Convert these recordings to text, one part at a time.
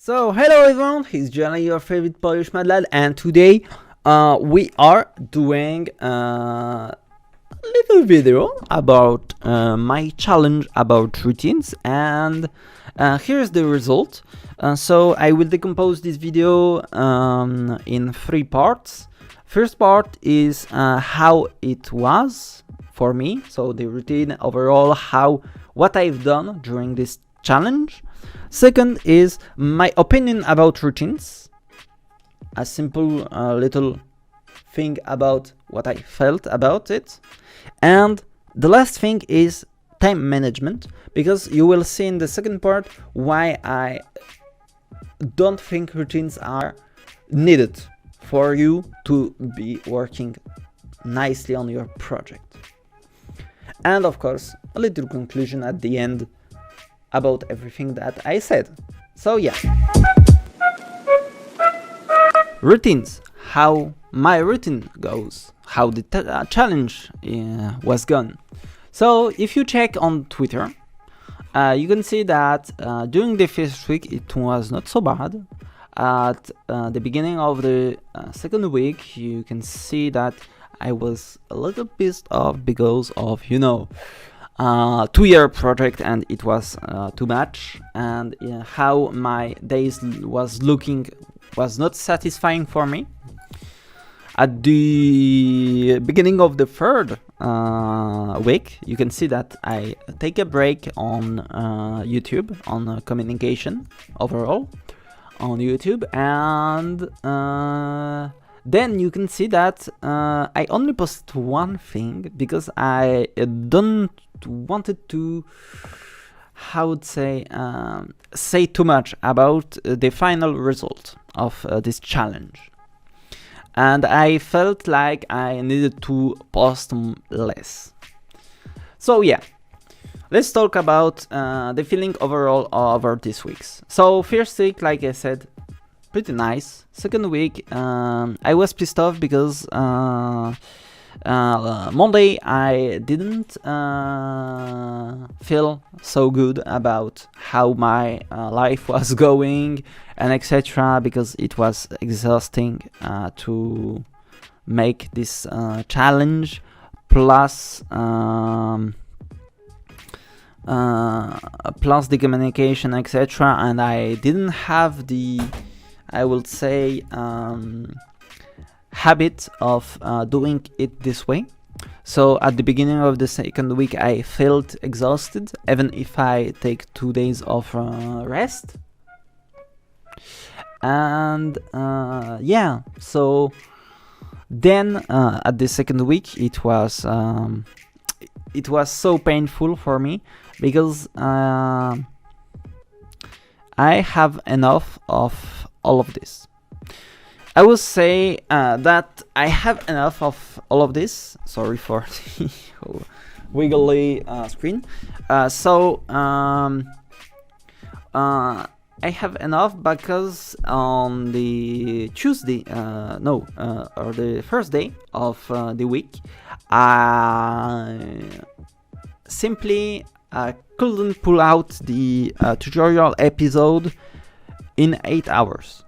So hello everyone, it's Johnny, your favorite Polish mad lad, and today we are doing a little video about my challenge about routines, and here's the result. So I will decompose this video in 3 parts. First part is how it was for me, so the routine overall, what I've done during this challenge. Second is my opinion about routines, a simple little thing about what I felt about it. And the last thing is time management, because you will see in the second part why I don't think routines are needed for you to be working nicely on your project. And of course, a little conclusion at the end about everything that I said. So yeah. Routines. How my routine goes. How the challenge was gone. So if you check on Twitter, you can see that during the first week it was not so bad. At the beginning of the second week, you can see that I was a little pissed off because of, 2-year project, and it was too much, and how my days was looking was not satisfying for me. At the beginning of the third week, you can see that I take a break on YouTube, on communication overall on YouTube, and then you can see that I only post one thing because I don't wanted to, say too much about the final result of this challenge, and I felt like I needed to post less. So yeah, let's talk about the feeling overall over this weeks. So first week, like I said, pretty nice. Second week, I was pissed off because Monday I didn't feel so good about how my life was going and etc., because it was exhausting to make this challenge, plus the communication, etc., and I didn't have the, I will say, habit of doing it this way. So at the beginning of the second week I felt exhausted, even if I take 2 days of rest. And yeah, so then at the second week it was so painful for me because I have enough of all of this. I will say that I have enough of all of this. Sorry for the wiggly screen. I have enough because on the Tuesday, or the first day of the week, I simply couldn't pull out the tutorial episode in 8 hours.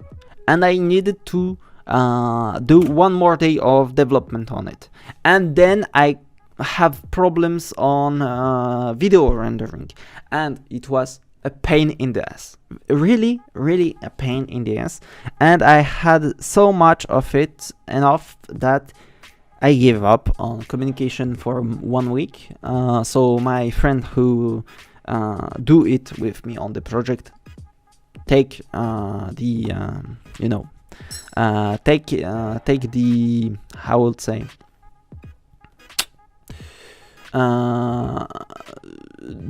And I needed to do one more day of development on it. And then I have problems on video rendering. And it was a pain in the ass. Really, really a pain in the ass. And I had so much of it, enough that I gave up on communication for 1 week. So my friend who do it with me on the project take the how would say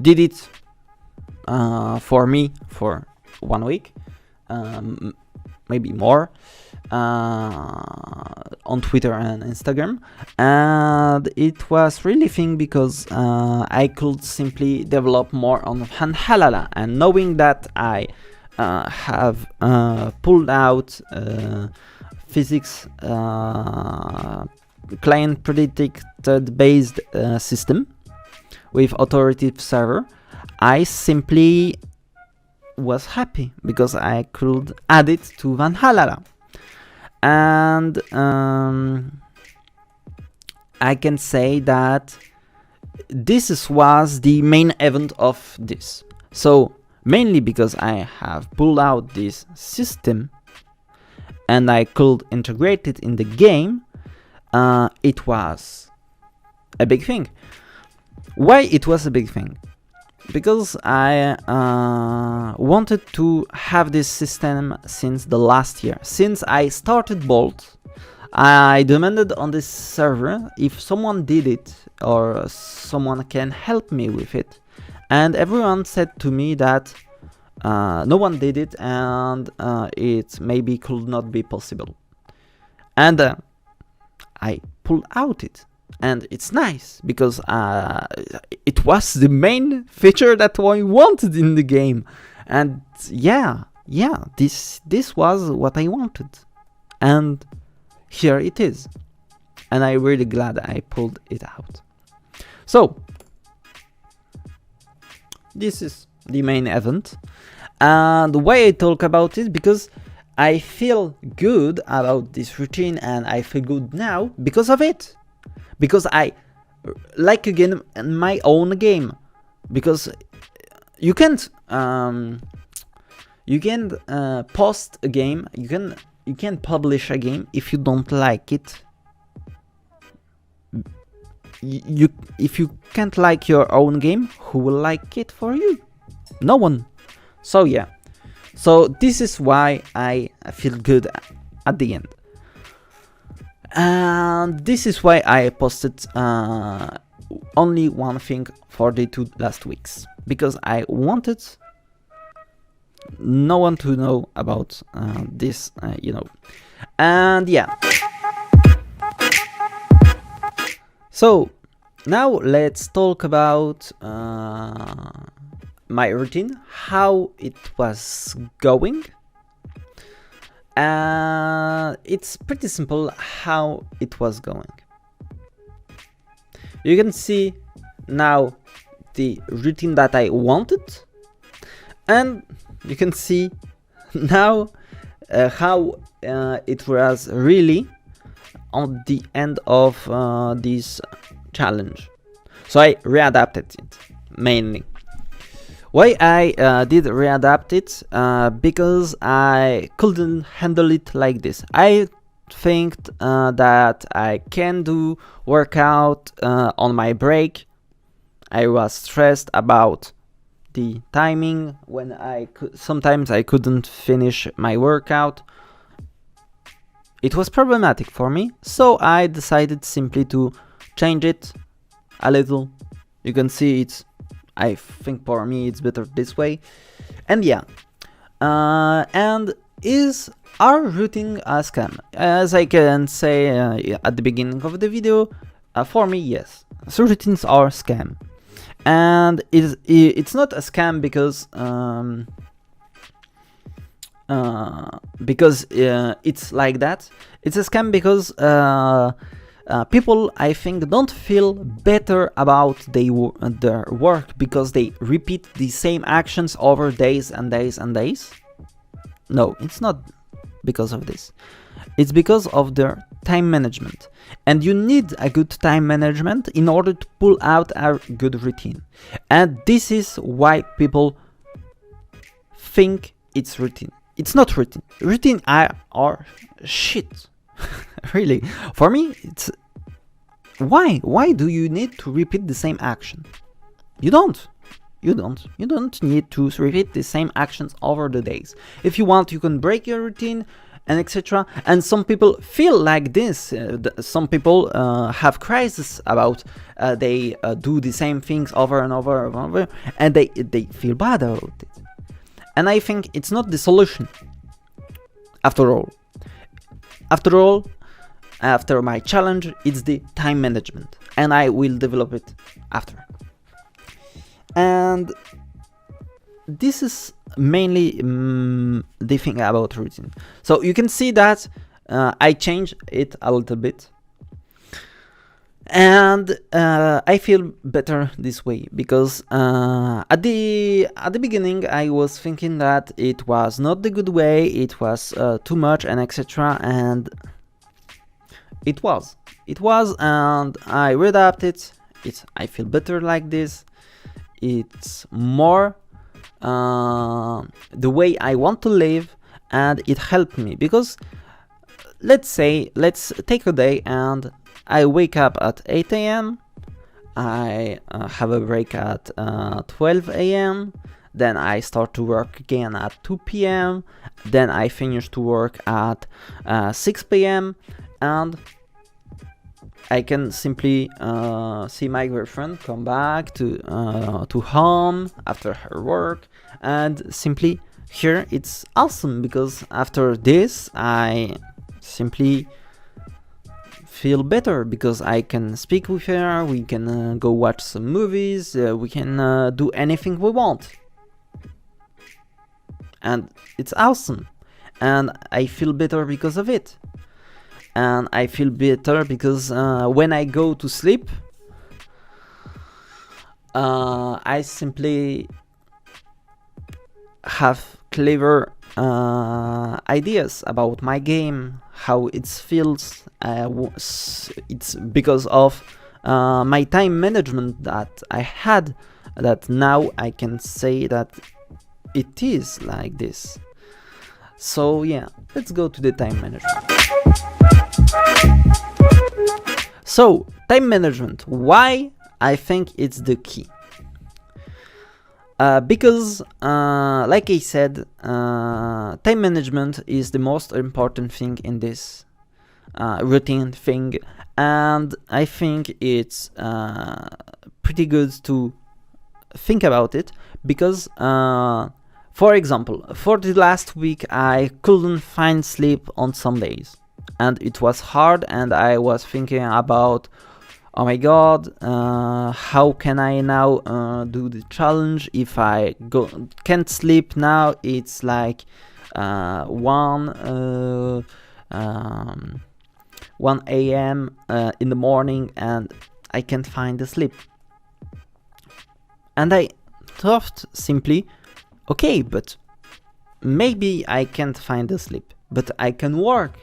did it for me for 1 week, maybe more, on Twitter and Instagram, and it was really thing because I could simply develop more on Vandalhalla, and knowing that I have pulled out physics client predicted based system with authoritative server, I simply was happy because I could add it to Vandalhalla. And I can say that this was the main event of this. So mainly because I have pulled out this system and I could integrate it in the game, it was a big thing. Why it was a big thing? Because I wanted to have this system since the last year. Since I started Bolt, I demanded on this server if someone did it or someone can help me with it. And everyone said to me that no one did it and it maybe could not be possible. And I pulled out it. And it's nice because it was the main feature that I wanted in the game, and yeah, this was what I wanted, and here it is, and I'm really glad I pulled it out. So this is the main event, and why I talk about it because I feel good about this routine, and I feel good now because of it. Because I like again my own game, because you can't post a game, you can publish a game if you don't like it. If you can't like your own game, who will like it for you? No one. So yeah, so this is why I feel good at the end. And this is why I posted only one thing for the 2 last weeks, because I wanted no one to know about this, you know. And yeah, so now let's talk about my routine, how it was going. It's pretty simple how it was going. You can see now the routine that I wanted, and you can see now how it was really on the end of this challenge. So I readapted it mainly. Why I did readapt it? Because I couldn't handle it like this. I think that I can do workout on my break. I was stressed about the timing when sometimes I couldn't finish my workout. It was problematic for me, so I decided simply to change it a little. You can see I think for me it's better this way. And yeah, and is our routine a scam? As I can say at the beginning of the video, for me, yes, so routines are scam. And it's not a scam because it's like that. It's a scam because people, I think, don't feel better about their work because they repeat the same actions over days and days and days. No, it's not because of this. It's because of their time management. And you need a good time management in order to pull out a good routine. And this is why people think it's routine. It's not routine. Routine are shit. Really, for me, it's why do you need to repeat the same action? You don't need to repeat the same actions over the days. If you want, you can break your routine and etc. And some people feel like this. Some people have crisis about they do the same things over and over and over, and they feel bad about it. And I think it's not the solution. After all, after my challenge, it's the time management, and I will develop it after. And this is mainly the thing about routine. So you can see that I changed it a little bit. And I feel better this way because at the beginning I was thinking that it was not the good way, it was too much and etc. And it was, and I readapt it. I feel better like this. It's more the way I want to live, and it helped me because let's take a day and I wake up at 8 a.m. I have a break at 12 a.m. Then I start to work again at 2 p.m. Then I finish to work at 6 p.m. And I can simply see my girlfriend come back to home after her work, and simply here it's awesome because after this I simply feel better because I can speak with her, we can go watch some movies, we can do anything we want, and it's awesome, and I feel better because of it. And I feel better because when I go to sleep, I simply have clever ideas about my game, how it feels. It's because of my time management that I had, that now I can say that it is like this. So yeah, let's go to the time management. So, time management, why I think it's the key? Because, like I said, time management is the most important thing in this routine thing, and I think it's pretty good to think about it because, for example, for the last week I couldn't find sleep on some days, and it was hard, and I was thinking about, oh my god, how can I now do the challenge if I can't sleep now? It's like 1 a.m. In the morning, and I can't find the sleep. And I thought simply, okay, but maybe I can't find the sleep, but I can work.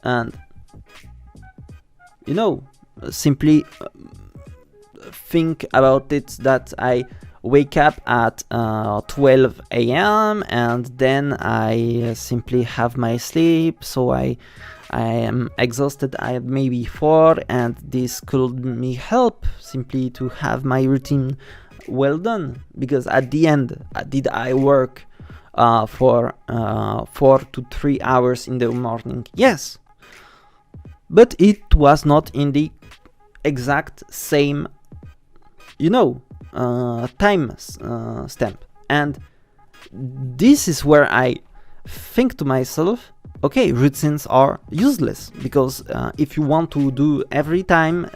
And simply think about it, that I wake up at 12 a.m. and then I simply have my sleep, so I am exhausted at maybe 4, and this could me help simply to have my routine well done, because at the end, did I work for 4 to 3 hours in the morning? Yes, but it was not in the exact same, time stamp. And this is where I think to myself, okay, routines are useless, because if you want to do every time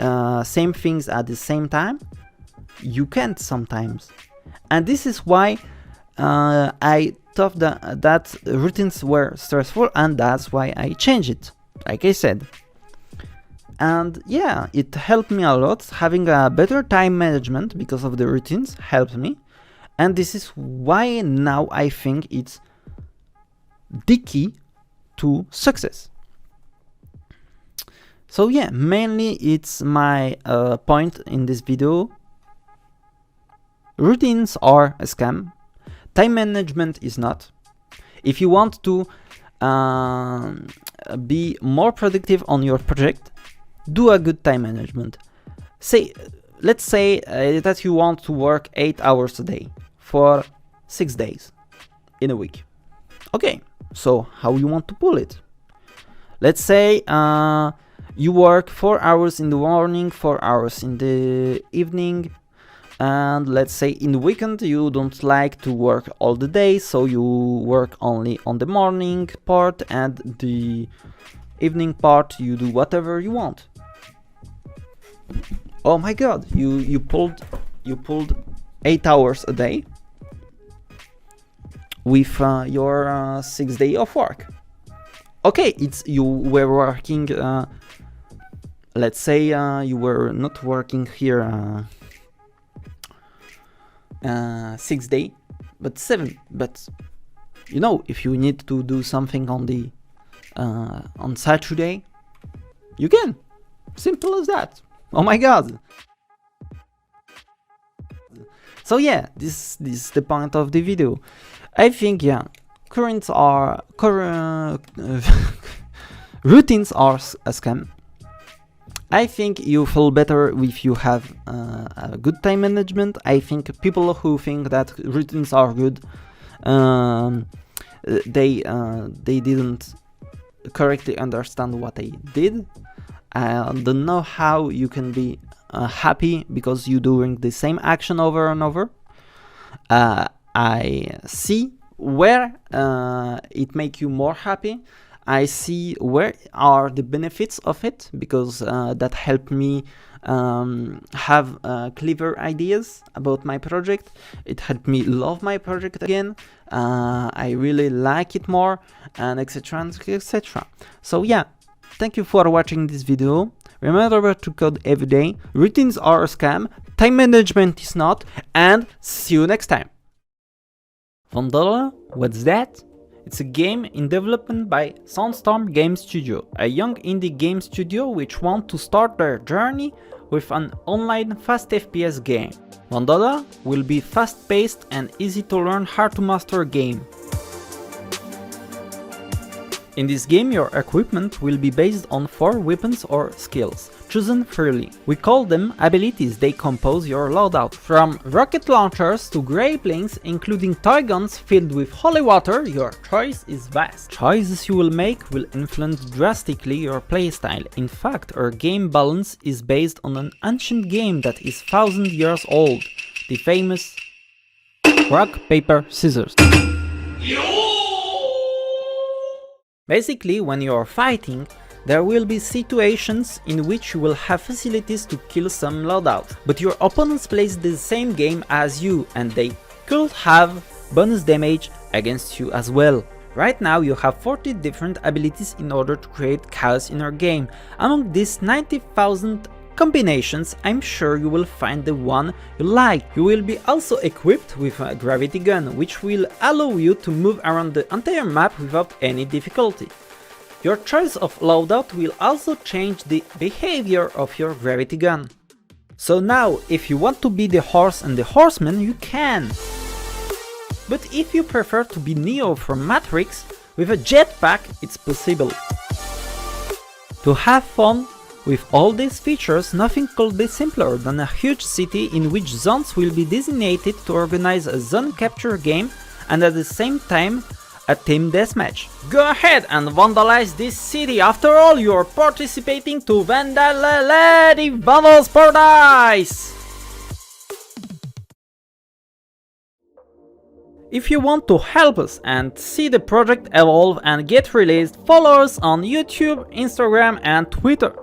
same things at the same time, you can't sometimes. And this is why I thought that routines were stressful, and that's why I changed it, like I said. And yeah, it helped me a lot. Having a better time management because of the routines helped me. And this is why now I think it's the key to success. So yeah, mainly it's my point in this video. Routines are a scam. Time management is not. If you want to be more productive on your project, do a good time management. Let's say that you want to work 8 hours a day for 6 days in a week. Okay, so how you want to pull it? Let's say you work 4 hours in the morning, 4 hours in the evening, and let's say in the weekend you don't like to work all the day, so you work only on the morning part, and the evening part you do whatever you want. Oh my god, you pulled 8 hours a day with your 6 day of work. Okay, you were working let's say you were not working here 6 days, but 7. But you know, if you need to do something on the on Saturday, you can. Simple as that. Oh my god. So yeah, this is the point of the video. I think, yeah, routines are a scam. I think you feel better if you have a good time management. I think people who think that routines are good, they didn't correctly understand what I did. I don't know how you can be happy because you're doing the same action over and over. I see where it make you more happy. I see where are the benefits of it, because that helped me have clever ideas about my project. It helped me love my project again. I really like it more, and etc, etc. So yeah, thank you for watching this video. Remember to code every day. Routines are a scam, time management is not, and see you next time. Vandalhalla? What's that? It's a game in development by Sandstorm game studio, a young indie game studio which want to start their journey with an online fast FPS game. Vandalhalla will be fast-paced and easy to learn how to master a game. In this game, your equipment will be based on 4 weapons or skills, chosen freely. We call them abilities. They compose your loadout. From rocket launchers to grapplings, including toy guns filled with holy water, your choice is vast. Choices you will make will influence drastically your playstyle. In fact, our game balance is based on an ancient game that is 1000 years old, the famous rock, paper, scissors. Basically, when you are fighting, there will be situations in which you will have facilities to kill some loadout, but your opponents plays the same game as you and they could have bonus damage against you as well. Right now you have 40 different abilities in order to create chaos in your game. Among these 90,000 combinations, I'm sure you will find the one you like. You will be also equipped with a gravity gun, which will allow you to move around the entire map without any difficulty. Your choice of loadout will also change the behavior of your gravity gun. So now, if you want to be the horse and the horseman, you can. But if you prefer to be Neo from Matrix, with a jetpack it's possible. To have fun with all these features, nothing could be simpler than a huge city in which zones will be designated to organize a zone capture game and at the same time a team deathmatch. Go ahead and vandalize this city, after all you're participating to Vandalhalla, the Vandals Paradise! If you want to help us and see the project evolve and get released, follow us on YouTube, Instagram and Twitter.